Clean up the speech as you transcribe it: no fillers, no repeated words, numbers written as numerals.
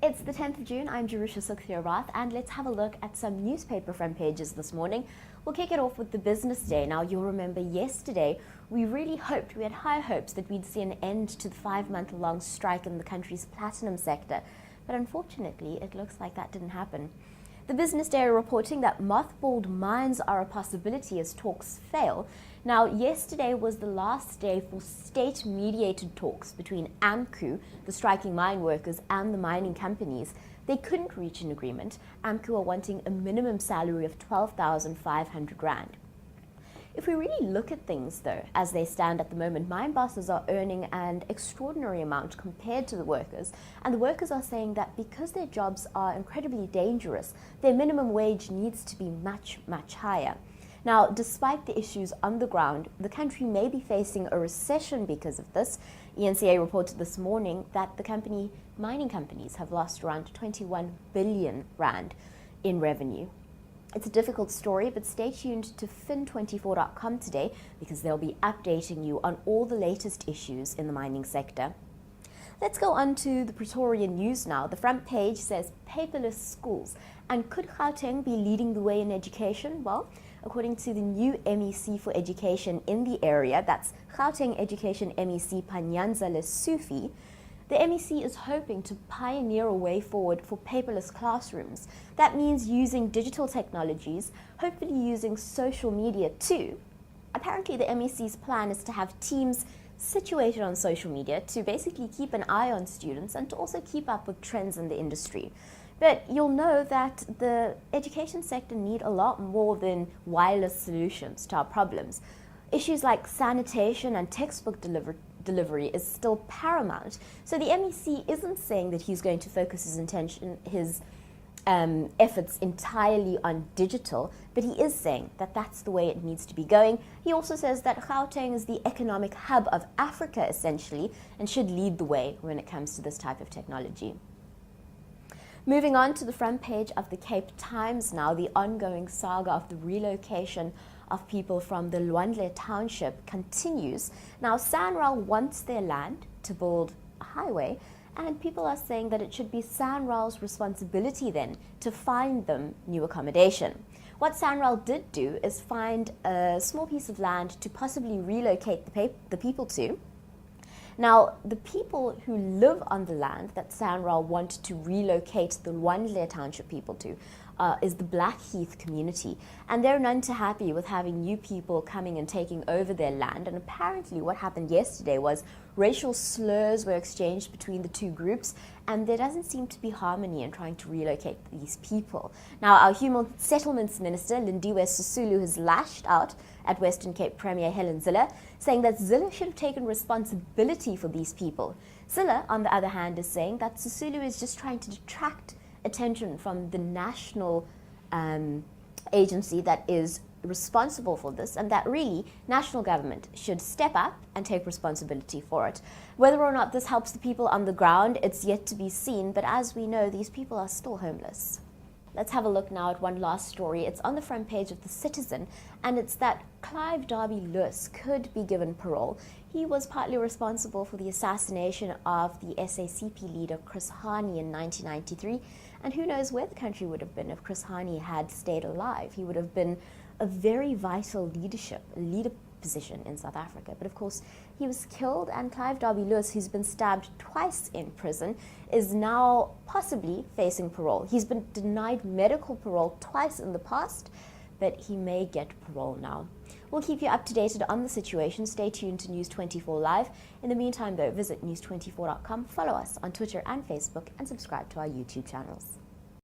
It's the 10th of June, I'm Jerusha Sukhthirath, and let's have a look at some newspaper front pages this morning. We'll kick it off with the business day. Now, you'll remember yesterday, we had high hopes that we'd see an end to the 5-month-long strike in the country's platinum sector. But unfortunately, it looks like that didn't happen. The Business Day are reporting that mothballed mines are a possibility as talks fail. Now, yesterday was the last day for state-mediated talks between AMCU, the striking mine workers, and the mining companies. They couldn't reach an agreement. AMCU are wanting a minimum salary of 12,500 rand. If we really look at things, though, as they stand at the moment, mine bosses are earning an extraordinary amount compared to the workers, and the workers are saying that because their jobs are incredibly dangerous, their minimum wage needs to be much, much higher. Now, despite the issues on the ground, the country may be facing a recession because of this. ENCA reported this morning that the mining companies have lost around 21 billion rand in revenue. It's a difficult story, but stay tuned to fin24.com today because they'll be updating you on all the latest issues in the mining sector. Let's go on to the Praetorian news now. The front page says paperless schools. And could Gauteng be leading the way in education? Well, according to the new MEC for education in the area, that's Gauteng Education MEC Panyanza Lesufi, the MEC is hoping to pioneer a way forward for paperless classrooms. That means using digital technologies, hopefully using social media too. Apparently, the MEC's plan is to have teams situated on social media to basically keep an eye on students and to also keep up with trends in the industry. But you'll know that the education sector need a lot more than wireless solutions to our problems. Issues like sanitation and textbook delivery is still paramount. So the MEC isn't saying that he's going to focus his efforts entirely on digital, but he is saying that that's the way it needs to be going. He also says that Gauteng is the economic hub of Africa, essentially, and should lead the way when it comes to this type of technology. Moving on to the front page of the Cape Times now, the ongoing saga of the relocation of people from the Lwandle township continues. Now, SANRAL wants their land to build a highway, and people are saying that it should be SANRAL's responsibility then to find them new accommodation. What SANRAL did do is find a small piece of land to possibly relocate the people to. Now, the people who live on the land that SANRAL want to relocate the Lwandle township people to is the Blackheath community. And they're none too happy with having new people coming and taking over their land. And apparently what happened yesterday was racial slurs were exchanged between the two groups, and there doesn't seem to be harmony in trying to relocate these people. Now, our Human Settlements Minister, Lindiwe Sisulu, has lashed out at Western Cape Premier Helen Zille, saying that Zille should have taken responsibility for these people. Zille, on the other hand, is saying that Sisulu is just trying to detract attention from the national agency that is responsible for this, and that really national government should step up and take responsibility for it. Whether or not this helps the people on the ground, it's yet to be seen, but as we know, these people are still homeless. Let's have a look now at one last story. It's on the front page of The Citizen, and it's that Clive Derby-Lewis could be given parole. He was partly responsible for the assassination of the SACP leader Chris Hani in 1993, and who knows where the country would have been if Chris Hani had stayed alive. He would have been a very vital leader position in South Africa. But of course, he was killed, and Clive Derby-Lewis, who's been stabbed twice in prison, is now possibly facing parole. He's been denied medical parole twice in the past, but he may get parole now. We'll keep you up to date on the situation. Stay tuned to News 24 Live. In the meantime, though, visit news24.com, follow us on Twitter and Facebook, and subscribe to our YouTube channels.